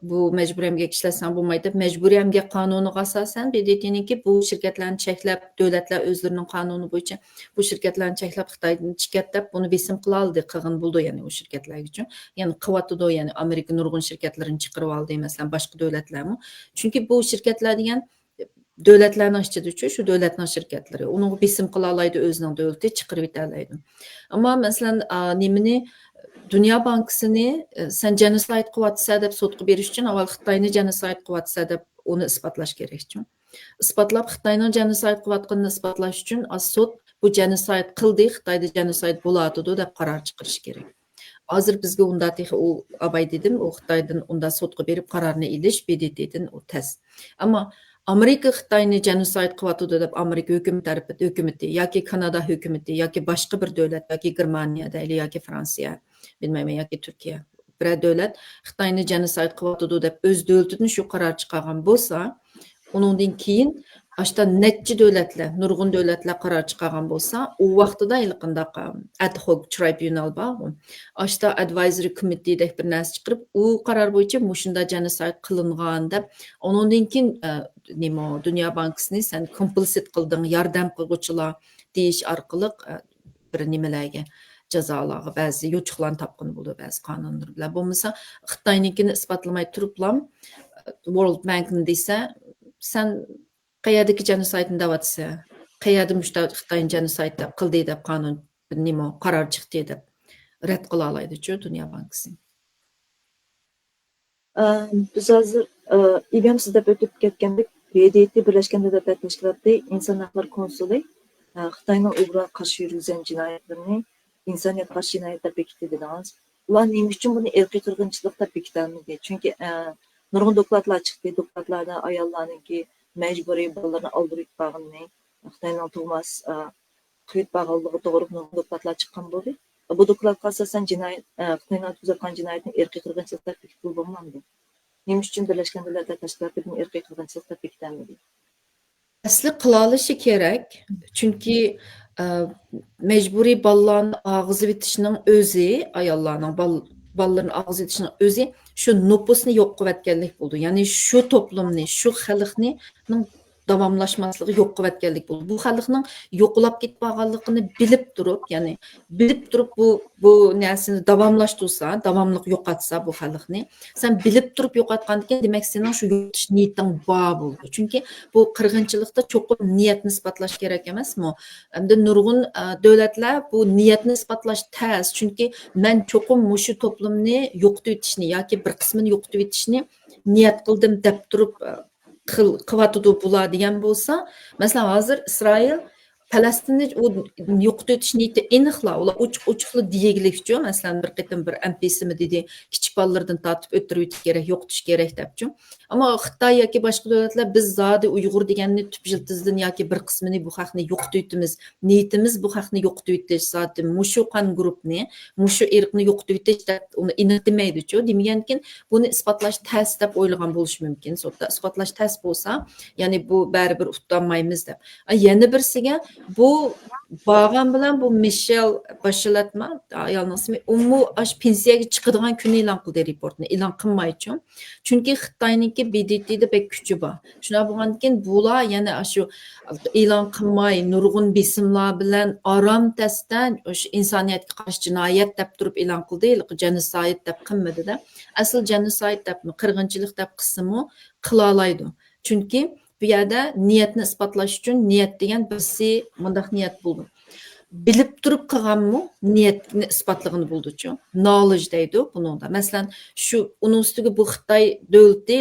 bu mecburi emgak ishlatsan bo'lmaydi deb mecburi emgak qonuniga asosan BDTniki bu shirkatlarni cheklab, davlatlar o'zlarining qonuni bo'yicha bu shirkatlarni cheklab Xitoydan chiqadi deb buni besim qila oldi, qilg'in bo'ldi ya'ni u shirkatlar uchun. Ya'ni qilyotdi, ya'ni Amerika nurg'un shirkatlarini chiqarib oldi, masalan boshqa davlatlarmi. Chunki bu shirkatlar degan davlatlarning ichida shu davlatning shirkatlari uni besim qila oladi, o'zining davlati chiqarib yetaoladi. Ammo masalan nimani Dünya Bankasini sen genocide qilyapsa deb sudga berish uchun avval Xitoyni genocide qilyapsa deb uni isbotlash kerak. Isbotlab Xitoyning genocide qilayotganini isbotlash uchun sud bu genocide qildi, Xitoyda genocide bo'ladi deb qaror chiqarish kerak. Hozir bizga unda u abay dedim, u Xitoydan unda sudga berib qarorni ilish BDTdan u tez. Ammo Amerika Xitoyni genocide qilyotdi deb Amerika hukumati yoki Kanada hukumati yoki boshqa bir davlat yoki Germaniya yoki Fransiya, bilmayman, yoki Turkiya bir davlat Xitoyni genocide qilyotdi deb o'z davlatidan shu qaror chiqargan bo'lsa, undan keyin Aşta netçi devletler, nurgun devletler karar çıkaran bolsa, o vaqtida ilqindaq ad hoc tribunal var. Aşta advisory committee dek bir nas çıqırıp, o karar boyunca muşunda genocide qılınğan deb, onundan keyin Dünya Bankasını sen complicit qıldın, yardam qılğıçılar deyiş arqılıq bir nimelerge cezalağı, bazı yoçuqlarını tapqın buldu, bazı qanunlar bilan. Bo'lmasa Xitoynikini isbotlamay turiblam, World Bank'ni desa, sen qayerdagi genocide'ni davatsa, qayerda mushta Xitoyning genocide qildi deb qonun qaror chiqdi deb rad qila oladi-ku Dünya Bankasi. Biz hozir IBM sizda o'tib ketgandek BDT Birlashgan Davlatlar Tashkiloti Inson haqlari konsuli Xitoyning Uyg'urlarga qarshi yurgizgan jinoyatlarni insoniyat qarshi jinoyat deb bekitdi dedingiz. Ular nima uchun buni irqiy qirg'inchilik deb bekitilmadi? Chunki nurg'un dokladlar chiqdi, dokladlarda ayollarningki mecburi bolalarni aldırıp bağını, Xitoyning tug'mas qiyit bağlılığı doğru dokladlar chiqqan bo'ldi. Bu dokladga asosan jinoyat Xitoyning tuzatgan jinoyatni irqiy qirg'inchilik deb bekitilib bo'lmadi. Nima uchun Birlashgan Davlatlar Tashkiloti buni irqiy qirg'inchilik deb bekitilmadi? Asli qila olishi kerak, chunki mecburi bolalarni og'iz bitishning o'zi, ayollarning bolalarni og'iz bitishning o'zi şu nüfusni yo'q qilayotganlik bo'ldi. Ya'ni şu toplumni, şu xalqni davomlashmasligi yo'q qilayotganlik bo'ldi. Bu xalqning yo'qlab ketganligini bilib turib, ya'ni bilib turib bu narsani davomlashtirsa, davomliq yo'qotsa bu xalqni, sen bilib turib yo'qotgandan demak sening shu yo'qotish niyating bor bo'ldi. Chunki bu qirg'inchilikda cho'qim niyatni isbotlash kerak emasmi? Endi nurg'un davlatlar bu niyatni isbotlash tez, chunki men cho'qim mushu to'plumni yo'qotib etishni yoki bir qismini yo'qotib etishni niyat qildim deb turib qilyotdi bular degan bo'lsa, masalan hozir Isroil Falastinni yo'qotib etish niyati aniqlar, ular ochiqli deyeglik uchun, masalan bir qitim bir MP'simi dedi, kichik bolalardan tortib o'tirib o'tish kerak, yo'qotish kerak debchi. Ammo Xitoy yoki boshqa davlatlar biz zodi Uyg'ur deganni tub jiltizdan yoki bir qismini bu xalqni yo'qotib etimiz, niyatimiz bu xalqni yo'qotib etish, zodi mushu qon guruhni, mushu irqni yo'qotib etish deb uni aniq demaydi-ku. Demagankin buni isbotlash tez deb o'ylagan bo'lish mumkin. Sotda isbotlash tez bo'lsa, ya'ni bu baribir utolmaymiz deb. Yana birsiga bu bağın bilan bu Michel Bachelet'ma ayolning ismi umu aş pensiyaga chiqadigan kuni e'lon qildi reportni, e'lon qilmaychi. Chunki Xitoyniki BDTda pek kuchi bor. Shuna bo'lgandan keyin bular yana shu e'lon qilmay nurg'un besimlar bilan aram tasdan o'sha insoniyatga qarshi jinoyat deb turib e'lon qildi, genocide deb qilmadi-da. Asl genocide deb qirg'inchilik deb qismi qila oladi. Chunki bu yerda niyatni isbotlash uchun niyat degan birsi mundaq niyat bo'ldi. Bilib turib qilganmi niyatni isbotligini bo'ldi-chu. Knowledge deydi buningda. Masalan, shu uning ustiga bu Xitoy davlati,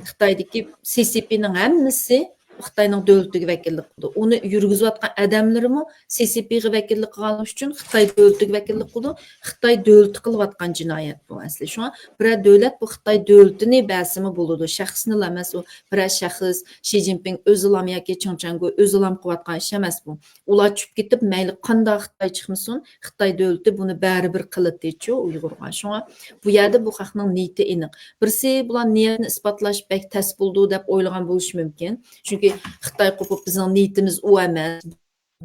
Xitoydagi CCPning hammasi Xitoyning davlatiga vakillik qildi. Uni yurgizayotgan odamlarimi CCPga vakillik qilgani uchun Xitoy davlatiga vakillik qildi. Xitoy davlati qilayotgan jinoyat bu asli. Shuna bir davlat bu Xitoy davlatini ba'simi bo'ladi. Shaxsni emas, u bir shaxs Xi Jinping o'zilam yoki Chongchanggu o'zilam qilayotgan ish emas bu. Ular tushib ketib, mayli qanday Xitoy chiqmasin, Xitoy davlati buni baribir qiladi-chu Uyg'urga. Shuna bu yerda bu xalqning niyati aniq. Birsi bular niyatni isbotlash bek tas bo'ldi deb o'ylagan bo'lish mumkin. Chunki chunki Xitoy qo'pib bizning niyatimiz u emas.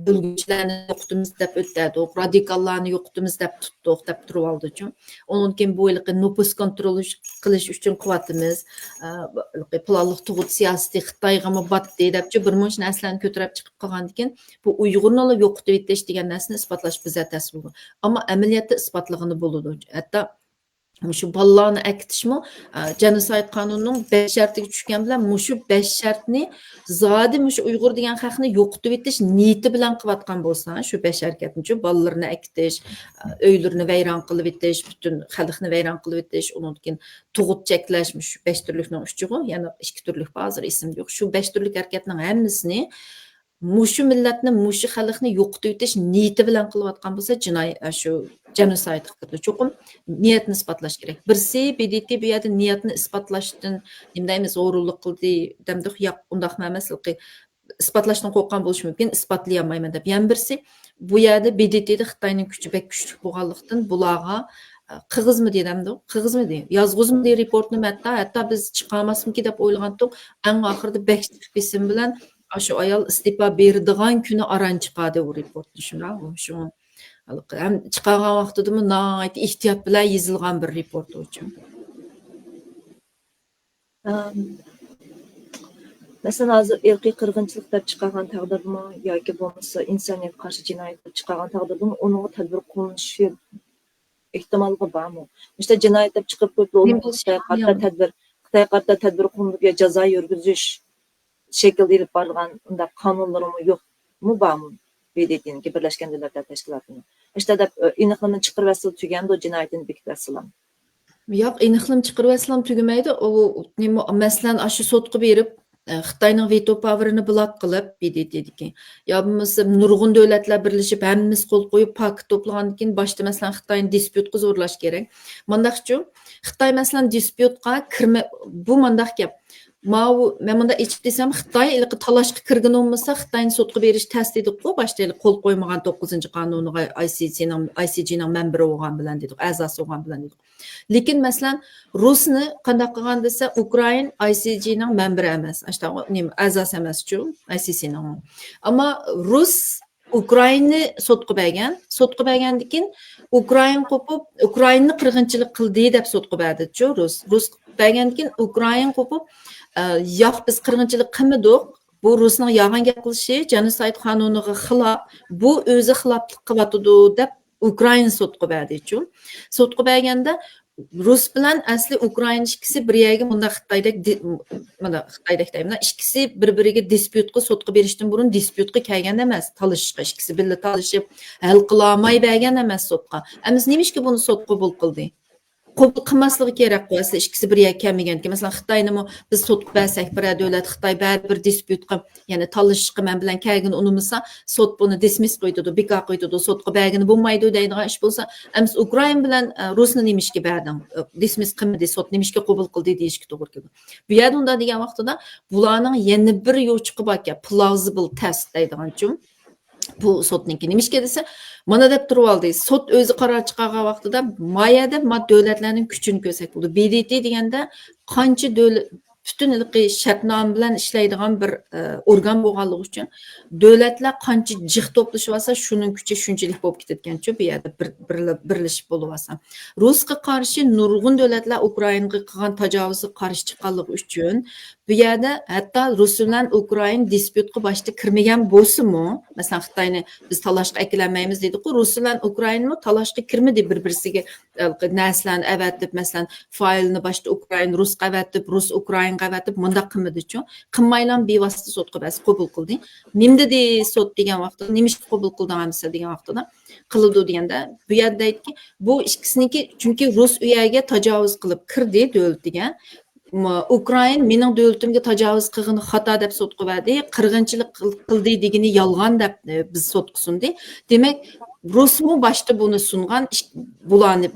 Bölgüçlerini yo'qitimiz deb o'tdik, radikallarni yo'qitimiz deb tutdik deb turib oldi-chu. Ondan keyin bu yilqi nupus kontrol qilish uchun quvvatimiz, planliq tug'ut siyosati Xitoyga batdi debchi bir muncha narsalarni ko'tarib chiqib qolgandan keyin bu Uyg'urni yo'qitib etish degan narsani isbotlash bizga tas bo'ldi. Ammo amaliyotda isbotlagani bo'ladi. Hatto Şu ballarını akitishmi genosid qonunining 5 shartiga tushgan bilan mushu 5 shartni zodi mushu Uyg'ur degan xalqni yo'qitib etish niyati bilan qilayotgan bo'lsa, shu 5 harakatni bolalarni akitish, uylarni vayron qilib etish, butun xalqni vayron qilib etish, undan keyin tug'ut cheklash, shu 5 turlikning uchig'i, yana 2 turlik hozir ism yo'q. Shu 5 turlik harakatning hammasini mushu millatni, mushu xalqni yo'qitib etish niyati bilan qilayotgan bo'lsa, jinoiy shu genosid kirdi. Cho'qim niyatni isbotlash kerak. Birsi BDT bu yerda niyatni isbotlashdan nima deymiz, o'g'rilik qildi, demdik, yo'q, undaq emas, isbotlashdan qo'rqqan bo'lishi mumkin, isbotlay olmayman deb. Yana birsi bu yerda BDTda Xitoyning kuchi bek kuchli bo'lganlikdan bularga qig'izmi dedimdi, qig'izmi deydi, yozg'izmi deydi reportni hatto biz chiqamasmiki deb o'ylagandik. Eng oxirida bek chiqib bilan şu ayol istifa berdigan kuni aran chiqadi u reportni shu ham chiqargan vaqtidami nihoyat ehtiyot bilan yozilgan bir report uchun. Masalan, hozir irqiy qirg'inchilik deb chiqargan taqdirdami yoki bo'lmasa insoniyatga qarshi jinoyat deb chiqargan taqdirdami uning tadbir qo'llanishi ehtimoli bormi? İşte jinoyat deb chiqib Xitoy qarta tadbir qo'llanib jazo yurgizish şekilde edip bargan unda kanunlarımı yok mu var mı? BDT'nin ki Birleşken Milletler Teşkilatı'nın. İşte de iniqlimin çıkır vesile tügen de o cinayetin bik vesilam. Yo'q, iniqlim chiqir veslam tugamaydi. O masalan aşı sotqi berib Xitoyning veto powerini blok qilib BDT'diki. Ya bo'lmasa nurg'un davlatlar birlashib hammamiz qo'l qo'yib pakt to'plagandan keyin boshda masalan Xitoyni dispyutga zo'rlash kerak. Mandaqchu Xitoy masalan dispyutga kirma bu mandaq gap. Men bunda ichib desam Xitoy ilqi talashga kirgan olmasa Xitoyni sotqa berish test dedik ku boshda qo'l qo'ymagan 9-qonuniga ICG'ning membri bo'lgan bilan dedik, a'zosi bo'lgan bilan dedik. Lekin masalan Rusni qanday qilgan desa Ukrain ICG'ning membri emas, a'zosi emas-chu ICC'ning. Ammo Rus Ukrainni sotqa bergandan keyin Ukrain qo'pib Ukrainni qirg'inchilik qildi deb sotqa berdi-chu Rus bergandan keyin Ukrain qo'pib yo'q biz qirg'inchilik qilmadik. Bu Rusning yolg'on gap qilishi genosid qonuniga xilof, bu o'zi xiloflik qilyotdi deb Ukraina sotqa berdi-chu. Sotqa berganda Rus bilan asli Ukraina ikkisi bir yerga bunda Xitoydek deyman, ikkisi bir-biriga dispyutga sotqa berishdan burun dispyutga kelgan emas, talashishga ikkisi birga talashib hal qila olmay bergan emas sotqa. Biz nimishki buni sotqa qabul qildi? Qabul qilmasligi kerak qo'y, asli ikkisi bir yerga kelmaganki, masalan Xitoyni biz sotqa bersak, bir davlat Xitoy bir dispyutga, ya'ni talashishga men bilan kelgan unimisa, sot buni dismiss qo'ydi, bekor qo'ydi, sotqa bergani bo'lmaydi deydigan ish bo'lsa, biz Ukraina bilan Rusni nimishga berdim, dismiss qilmadi, sot nimishga qabul qildi deyishga to'g'ri keldi. Bu yerda unda degan vaqtida bularning yana bir yo'chiqi bor ekan, plausible test deydigan-chu. Bu sotniki nimishga desa, mana deb turib oldi. Sot o'zi qaror chiqargan vaqtida mayada davlatlarning kuchini ko'rsak bo'ldi. BDT deganda qancha davlat bütün shartnoma bilan ishlaydigan bir organ bo'lganligi uchun davlatlar qancha jih to'plashib olsa, shuning kuchi shunchalik bo'lib ketayotgan-chu bu yerda birlashib bo'lib olsa. Rusga qarshi nurg'un davlatlar Ukrainaga qilgan tajovuzga qarshi chiqqanligi uchun bu yerda hatto Rus bilan Ukraina dispyutga boshda kirmagan bo'lsa-mu, masalan Xitoyni biz talashga akilanmaymiz dedi-ku, Rus bilan Ukraina talashga kirmadi bir-birisiga narsalarni avatib, masalan faylni boshda Ukraina Rusga avatib, Rus Ukraina qavatib mundaq qilmadi-chu. Qilmaylan bevosita sotqa bas qabul qildi. Nima dedi sot degan vaqtda, nima ish qabul qilganmisa degan vaqtda qildi deganda bu yerda aytdiki, bu ikkisiniki chunki Rus uyaga tajovuz qilib kirdi davlatiga. Ukraina mening davlatimga tajovuz qilgani xato deb sotqa berdi, qirg'inchilik qildi degani yolg'on deb biz sotqa sundi. Demak, Rusmu boshda buni sungan, bularni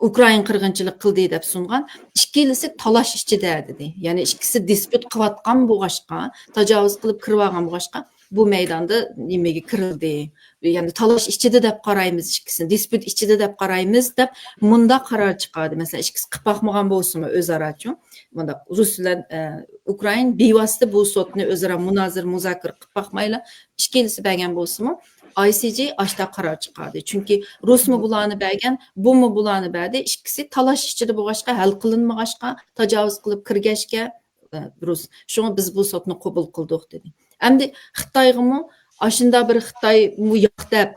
Ukraina qirg'inchilik qildi deb sungan, ikkilisi talash ichida dedi. Ya'ni ikkisi dispyut qilayotgan bo'lg'ashqa, tajovuz qilib kirib olgan bo'lg'ashqa, bu maydonda nimaga kirildi, ya'ni talash ichida deb qaraymiz ikkisini, disput ichida deb qaraymiz deb munda qaror chiqadi. Masalan, ikkisi qilib boqmagan bo'lsinmi o'zarachu, bunda rus bilan Ukrain bevosita bu sotni o'zaro munozir muzokara qilib boqmaylar, ikkinchisi bergan bo'lsinmi ICJ ashta qaror chiqadi. Chunki Rusmi bularni bergan, bumi bularni berdi. Ikkisi talash ichida bo'lg'achqa, hal qilinmag'achqa, tajovuz qilib kirgachga Rus. Shunga biz bu sotni qabul qildik dedi. Endi Xitoyg'imi ashunda bir Xitoy bu yo'q deb,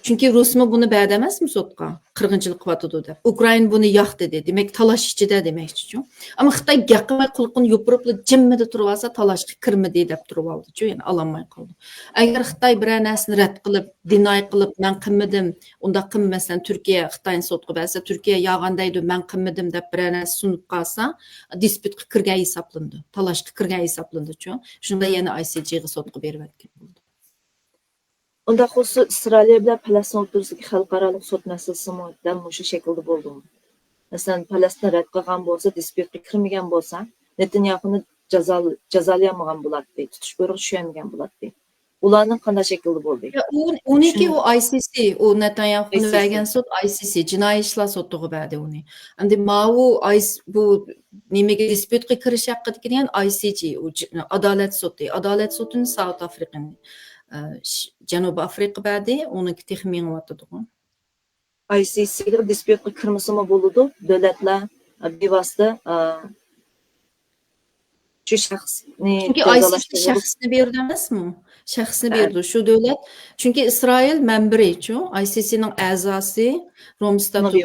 chunki Rusmi buni berdi emasmi sotqa? Qirg'inchilik qilyotdi deb. Ukrain buni yo'q dedi. Demak, talash ichida demakchi. Ammo Xitoy gaqimay qulqini yopirib jimmida turib olsa talashga kirmadi deb turib oldi-chu, ya'ni ololmay qoldi. Agar Xitoy bir narsani rad qilib, deny qilib, men qilmadim, unda qilmasdan Turkiya Xitoyni sotqa bersa, Turkiya yog'andaydi, men qilmadim deb bir narsa sunib qolsa, disputga kirgan hisoblandi. Talashga kirgan hisoblandi-chu. Shunda yana ICJga sotqa berib o'tgan bo'ldi. Unda xususi Isroil bilan Falastin o'rtasidagi xalqaro sud masalasimi dam shu shaklda bo'ldimi? Masalan, Falastin rad qilgan bo'lsa, disputga kirmagan bo'lsa, Netanyahuni jazolamagan bo'ladi, tutish buyrug'i tushmagan bo'ladi. Ularning qanday shaklda bo'ldi? Uniki u ICC, u Netanyahuni bergan sud ICC, jinoiy ishlar sudiga berdi uni. Endi bu nimaga disputga kirish haqida kelgan ICC, u adolat sudi. Adolat sudini South Africa'ni Janubiy Afrika berdi, uniki texmin o'tadi. ICC'ga disputga kirmasimi bo'ladi? Davlatlar bevosita shu shaxsni ICC shaxsni berdi emasmi? Shaxsni berdi shu davlat. Chunki Isroil membrichu, ICC'ning a'zosi, Rom statut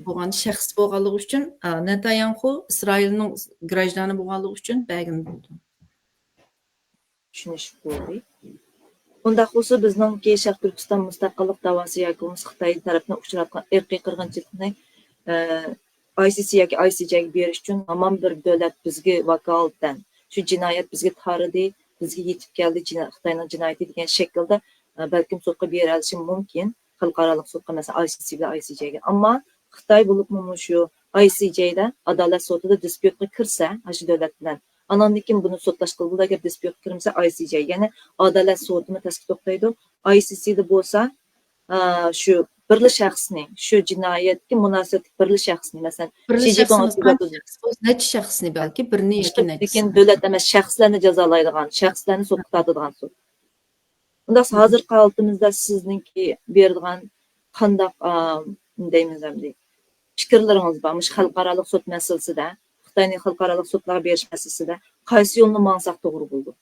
bo'lgan shaxs bo'lganligi uchun Netanyahu Isroilning grajdani bo'lganligi uchun bergan bo'ldi. Tushunish bo'ldi. Unda xususi bizningki Sharq Turkiston mustaqillik da'vosi yoki Xitoy tarafidan uchratgan irqiy qirg'inchilikni ICC yoki ICJga berish uchun hamon bir davlat bizga vakolatdan shu jinoyat bizga taridi, bizga yetib keldi, Xitoyning jinoyati degan shaklda balkim sudga berilishi mumkin, xalqaro sudga masalan ICC bilan ICJga. Ammo Xitoy bo'libmi shu ICJda adolat sudida disputga kirsa, shu davlat bilan anandan keyin buni sudlash qildi, agar disput kirmasa ICJ, ya'ni adolat sudini tasdiq to'xtaydi. ICCda bo'lsa, shu birli shaxsning, shu jinoyatga munosabatli birli shaxsning, masalan, necha shaxsni balki birni yoki necha. Lekin davlat emas, shaxslarni jazolaydigan, shaxslarni sudga tortadigan sud. Unda hozirgi holatimizda sizningki beradigan qanday deymiz endi fikrlaringiz bor, mush xalqaro sud masalasida, Xitoyning xalqaro sudlarga berish masalasida qaysi yo'lni mangsak to'g'ri bo'ldi?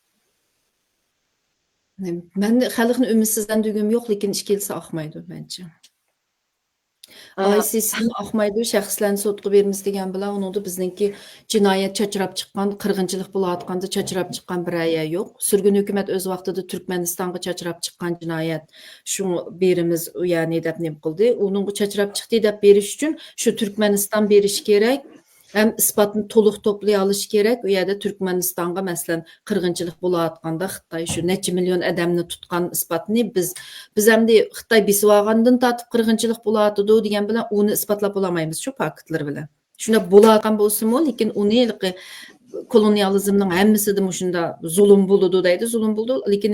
Men xalqni umidsizlantirgim yo'q, lekin ishkilsa oqmaydi mencha. ICC'ni oqmaydi, shaxslarni sudga beramiz degan bilan uningda bizningki jinoyat chachrab chiqqan, qirg'inchilik bo'layotganda chachrab chiqqan bir aya yo'q. Surgun hukumat o'z vaqtida Turkmanistonga chachrab chiqqan jinoyat shu berimiz, ya'ni deb nima qildi? Uningga chachrab chiqdi deb berish uchun shu Turkmaniston berish kerak. Hem isbatını to'liq to'play olish kerak. U yerda Turkmanistonga masalan qirg'inchilik bo'layotganda Xitoy shu necha million odamni tutgan isbatni biz hamda Xitoy besib olgandan tortib qirg'inchilik bo'layotdi degan bilan uni isbotlab olamaymiz shu faktlar bilan. Shunda bo'layotgan bo'lsa-mu, lekin uni kolonializmning hammasida shunda zulm bo'ldi deydi, zulm bo'ldi, lekin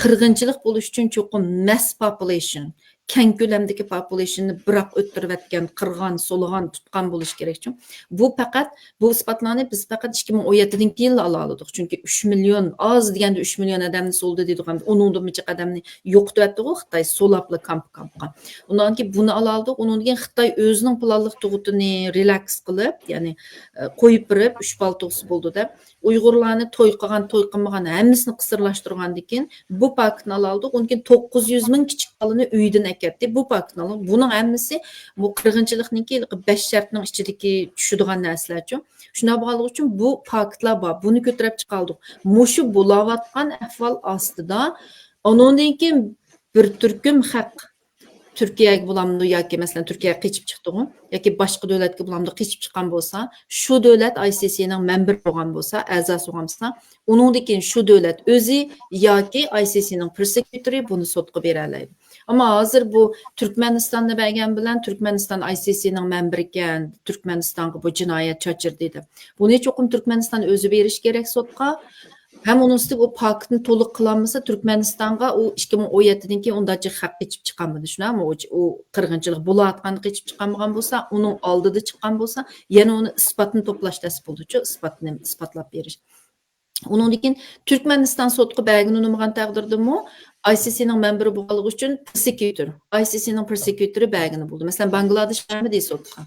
qirg'inchilik bo'lish uchun cho'qim mass population keng ko'lamdagi populationni biroq o'ttirayotgan, qirg'an, so'lg'an, tutgan bo'lish kerak. Bu isbotlarni biz faqat 2017-yilda ola oldik. Chunki 3 million, oz deganda 3 million odamni so'ldi deydigan, uningdan necha odamni yo'qotdi Xitoy so'lapli kampga. Undan keyin buni ola oldik. Undan keyin Xitoy o'zining planliq tug'utini relax qilib, ya'ni qo'yib berib 3 baltoqsi bo'ldi deb Uyg'urlarni to'y qilgan, to'y qilmagan hammasini qisirlashtirgandan keyin bu paktni ola oldik. Undan keyin 900 ming kichik bolani uydan aketdi. Bu paktni olib, buning hammasi bu qirg'inchilikniki 5 shartning ichidagi tushadigan narsalar-ku. Shuna bo'lganligi uchun bu paktlar bor. Buni ko'tarib chiqaldik. Mushu bo'layotgan ahvol ostida undan keyin bir turkum haq Türkiye'ye bulamdı yoki masalan Türkiye'ye qechib chiqdi-ku yoki boshqa davlatga bulamdı qechib chiqqan bo'lsa, shu davlat ICC'ning member bo'lgan bo'lsa, a'zosi bo'lgan bo'lsa, uningdan keyin shu davlat o'zi yoki ICC'ning prosecutori buni sudga bera oladi. Ammo hozir bu Turkmanistonda bergan bilan Turkmaniston ICC'ning member ekan, Turkmanistonga bu jinoyat chachirdi deb. Buni cho'qim Turkmaniston o'zi berish kerak sudga. Hem onun üstü o paktını to'liq qilolmasa Turkmenistan'a o 2017'den keyin undacı haq geçip çıqanmıdı. Şunami o qirg'inchilik bo'layotganda geçip chiqanmagan bo'lsa, uning oldida chiqqan bo'lsa, yana uni isbotini to'plash dasi bo'ldi-chu, isbotlab berish. Undan keyin Turkmeniston sotqa belgini unamagan taqdirdami ICC'ning memberi bo'lganligi uchun prosecutor, ICC'ning prosecutori belgini bo'ldi. Masalan, Bangladesh bermidi sotqa.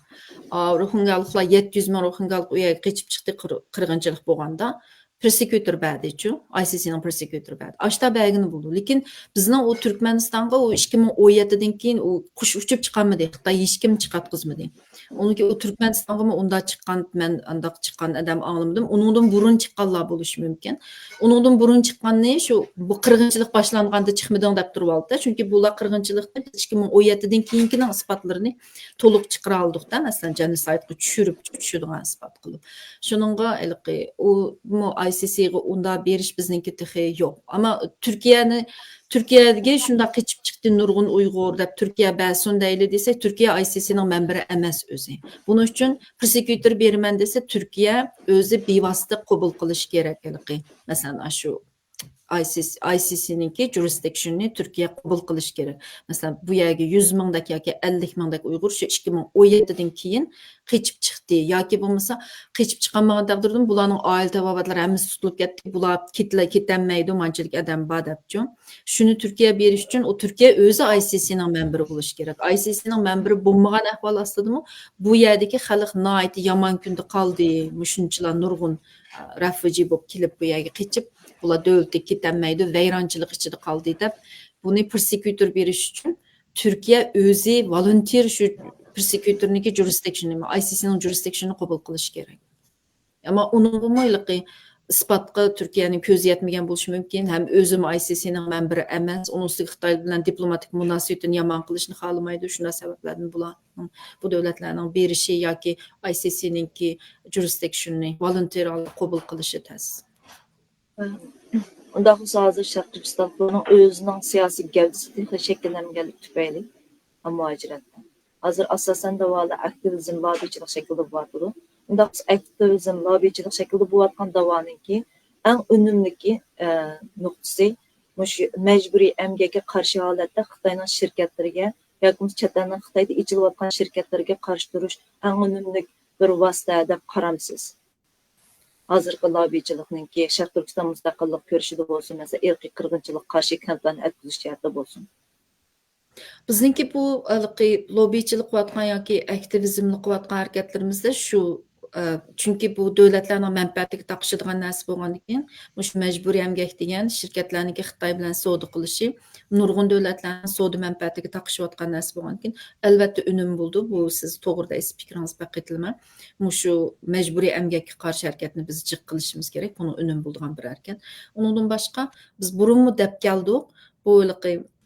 Rohingyaliklar 700 ming rohingyalik u yerga qochib chiqdi qirg'inchilik bo'lganda. Prosecutor bədiçu, ICC'nin prosecutor bədi. Aşta belgini buldu. Lekin bizning o Turkmenistan'a o 2017'den keyin o qush uchib chiqanmidi. Xitoy hech kim chiqatqizmadi. Onunki o Turkmenistan'a mı onda chiqqan, men andaq chiqqan adam anlamadım. Onundan burun chiqqanlar bo'lishi mumkin. Onundan burun chiqqan ne? Shu bu qirg'inchilik boshlanganda chiqmading deb turib oldi. Chunki bular qirg'inchilikni 2017'den keyingining isbotlarini to'liq chiqara oldik-da. Masalan, genoside'ga tushiradigan isbot qilib. Shuningga o ICC'ga unda berish bizningki texi yo'q. Ama Türkiye'ga shunda qochib chiqdi nurg'un Uyg'ur deb Turkiya ba'sun deyli desa, Turkiya ICC'ning memberi emas o'zi. Buning uchun prosecutor beraman desa, Turkiya o'zi bevosita qabul qilish kerak. Masalan, shu ICC'ninki jurisdiction'ni Türkiye qabul qilish kerak. Masalan, bu yerga 100 mingdak yoki 50 mingdak Uyg'ur shu 2017'den keyin qochib chiqdi yoki bo'lmasa qochib chiqmagan taqdirda bularning oila tabobatlari hammasi tutilib ketdi. Bular ketolmaydi, manchilik odam bor debchi. Shuni Turkiya berish uchun o Turkiya o'zi ICC'ning memberi bo'lish kerak. ICC'ning memberi bo'lmagan ahvol ostidami bu yerdagi xalq nihoyat yomon kunda qoldi. Shunchalar nurg'un refugee bo'lib kelib bu yerga qochib bular davlatga ketolmaydi, vayronchilik ichida qoldi deb buni prosecutor berish uchun Turkiya o'zi volunteer shu prosecutorniki jurisdiction'ni, ICC'ning jurisdiction'ni qabul qilish kerak. Ammo uning mo'yligi isbotga Turkiyaning ko'zi yetmagan bo'lishi mumkin. Ham o'zim ICC'ning memberi emas, uning ustiga Xitoy bilan diplomatik munosabatni yomon qilishni xohlamaydi. Shunday sabablardan bular bu davlatlarning berishi yoki ICC'ningki jurisdiction'ni volunteer qabul qilishi tas. Undaq olsa hozir Sharq Turkiston buning o'zining siyosiy gavdasi shakllanganlik tufayli muhojiratdan. Hozir asosan davolar aktivizm, lobbichilik shaklida bo'lyapti. Undaq aktivizm, lobbichilik shaklida bo'layotgan davoninki eng unumliki nuqtasi majburiy emgakka qarshi holatda Xitoyning shirkatlariga yoki chet elning Xitoyda ichilayotgan shirkatlarga qarshi turish eng unumli bir vosita deb qaramsiz. Hozirgi lobbichilikninki Sharq Turkiston mustaqillik ko'rishida bo'lsin, masalan, irqiy qirg'inchilik qarshi kampaniya o'tkazish jihatida bo'lsin. Bizningki bu lobbichilik qilayotgan yoki aktivizmni qilayotgan harakatlarimizda shu chunki bu davlatlarning manfaatiga taqishadigan narsa bo'lgandan keyin mush majburiy emgak degan shirkatlarniki Xitoy bilan savdo qilishi nurg'un davlatlarning savdo manfaatiga taqishayotgan narsa bo'lgandan keyin albatta unum bo'ldi. Bu siz to'g'rida fikringiz baqitilma. Mushu majburiy emgakka qarshi harakatni biz jiq qilishimiz kerak. Buni unum bo'lgan bir harakat. Undan boshqa biz burunmi deb keldik. Bu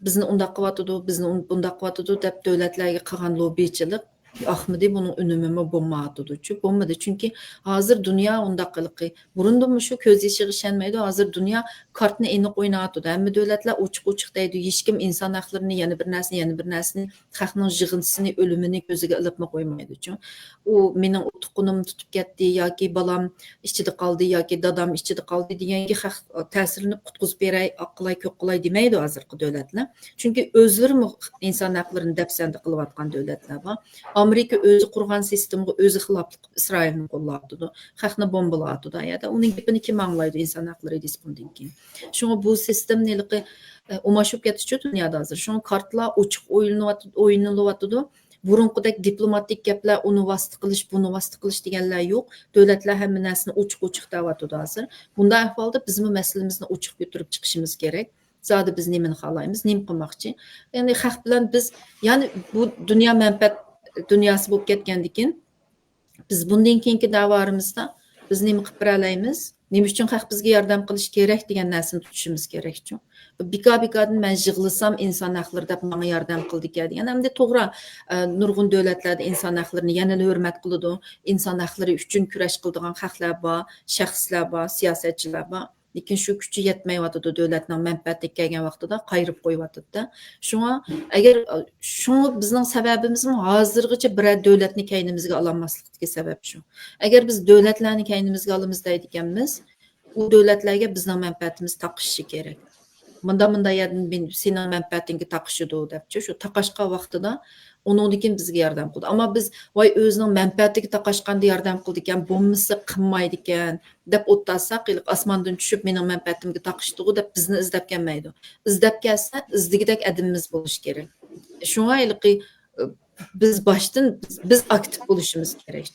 bizni undaq qilyotdi, bizni bundaq qilyotdi deb davlatlarga qilgan lobbichilik ahmidi bunun önümü bo'lmadi-chu. Bo'lmadi chunki hozir dunyo undaqligi. Burundimi shu ko'z yashiga ishonmaydi. Hozir dunyo kartni aniq o'ynayapti. Hamma davlatlar ochiq-ochiq deydi. Hech kim inson haqlarini yana bir narsani xalqning yig'intisini, o'limini ko'ziga ilibma qo'ymaydi-chu. U mening utqunim tutib ketdi yoki balam ichida qoldi yoki dadam ichida qoldi deganga xalq ta'sirini qutqizib beray, aqlay ko'p qilay demaydi hozirgi davlatlar. Chunki o'zlari inson haqlarini dafsanda qilayotgan davlatlar bor. Amerika o'zi qurgan sistemga o'zi xiloflik Isroilni qo'llayapti. Xalqni bombalayapti. Ya'da uning gapini kim anglaydi inson haqlari dispondan keyin. Shunga bu sistemniligi umashib ketishi dunyoda hozir. Shunga kartlar ochiq o'yinlanayotdi. Burunqidek diplomatik gaplar uni vosita qilish, buni vosita qilish deganlar yo'q. Davlatlar hamma narsani ochiq deyapti hozir. Bunday ahvolda bizmi masalamizni ochiq ko'tarib chiqishimiz kerak. Zodi biz nimani xohlaymiz, nim qilmoqchi. Ya'ni xalq bilan biz, ya'ni bu dunyo manfaat dunyosi bo'lib ketgandan keyin biz bundan keyingi davorimizda biz nima qilib beralaymiz, nima uchun xalq bizga yordam qilish kerak degan narsani tutishimiz kerak-ku. Bika-bikadan men yig'lasam inson haqlari deb menga yordam qildi degan. Hamda to'g'ri, nurg'un davlatlarda inson haqlarini yana hurmat qiladi. Inson haqlari uchun kurash qiladigan xalqlar bor, shaxslar bor, siyosatchilar bor. Lekin shu kuchi yetmayotdi davlatning manfaatiga kelgan vaqtida qayrib qo'yotdi-da. Shunga agar shuni bizning sababimiz hozirgacha bir davlatni kaynimizga ololmaslikdagi sabab shu. Agar biz davlatlarni kaynimizga olamiz deydiganmiz, u davlatlarga bizning manfaatimiz taqishishi kerak. Mında yerdan men sening manfaatingga taqishidi debchi shu taqashqa vaqtida uningdan bizga yordam qildi. Ammo biz voy o'zining manfaatiga taqashqanda yordam qildi ekan, bo'lmasa qilmaydi ekan deb o'ttasaq, osmondan tushib mening manfaatimga taqishdi deb bizni izlab kelmaydi. Izlab kelsa, izdigidek adamimiz bo'lishi kerak. Shunga biz boshdan biz aktiv bo'lishimiz kerak.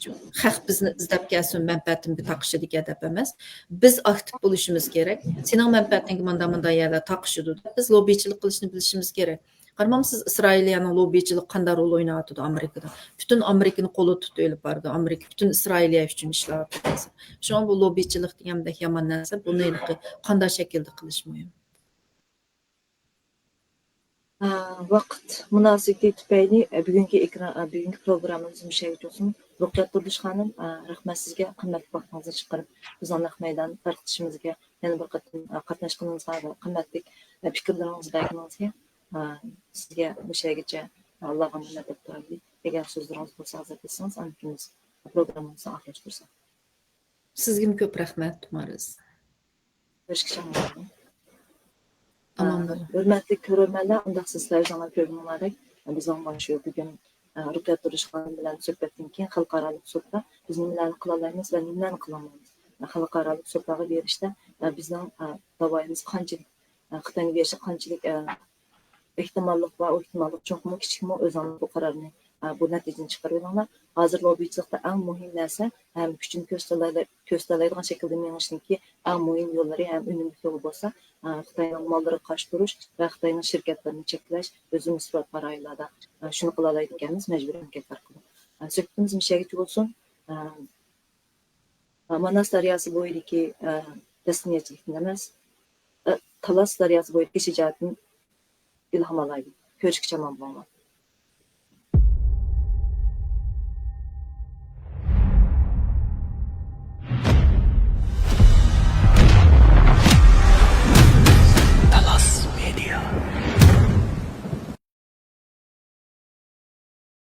Xalq bizni izlab kelsin, manfaatimga taqishidi deb emas. Biz aktiv bo'lishimiz kerak. Sening manfaatingga manda yerda taqishidi deb biz lobbichilik qilishni bilishimiz kerak. Qaramamsiz Isroiliyaning lobbichilik qanday rol o'ynayotdi Amerikada. Butun Amerikani qo'li tutib olib bordi. Amerika butun Isroiliya uchun ishlayapti. Shunga bu lobbichilik degandek yomon narsa. Buni qanday shaklda qilish muhim. Vaqt munosibati tufayli bugungi programmamiz mushayish olsun. Ruqyat Turdish xonim, rahmat sizga qimmatli vaqtingizni chiqarib bizning naq maydon tarqatishimizga, yana bir qator qatnashganingizga, qimmatli fikrlaringizni berganingizga sizga mushaygacha Allohga minnat deb turaylik. Agar so'zlaringiz bo'lsa hozir desangiz, animiz programmamizni oxirlashtirsak. Sizga ko'p rahmat, Mariz. Görüşürüz. Aman Hürmetli görürmenler, undaq sizler zaman görürmenler, bizden başlıyor bugün Ruqyat Turdish xonim bilan suhbatdan keyin xalqarалық sudda biz nimalarni qila olamiz va nimalarni qila olmaymiz. Xalqarалық sudlarga berishda bizning da'voyimiz qanchalik Xitoyga berishi qanchalik ehtimollik va ehtimollik cho'qmi kichikmi o'zini bu qarorni bu natijani chiqarib olinglar. Hozir lobbichilikda eng muhim narsa ham kuchni ko'rsatiladigan shaklda mengishniki eng muhim yo'llari ham unumli yo'l bo'lsa, Xitoyning mollariga qarshi turish va Xitoyning shirkatlarini cheklash o'zimiz isbot paraylarda shuni qila oladiganmiz, majburiy harakatlar qilib. Suhbatimiz mushayish bo'lsin. Manas daryosi bo'yidagi tasniyachilikni emas, Talas daryosi bo'yidagi shijoatni ilhom olaylik. Ko'rishgacha omon bo'linglar.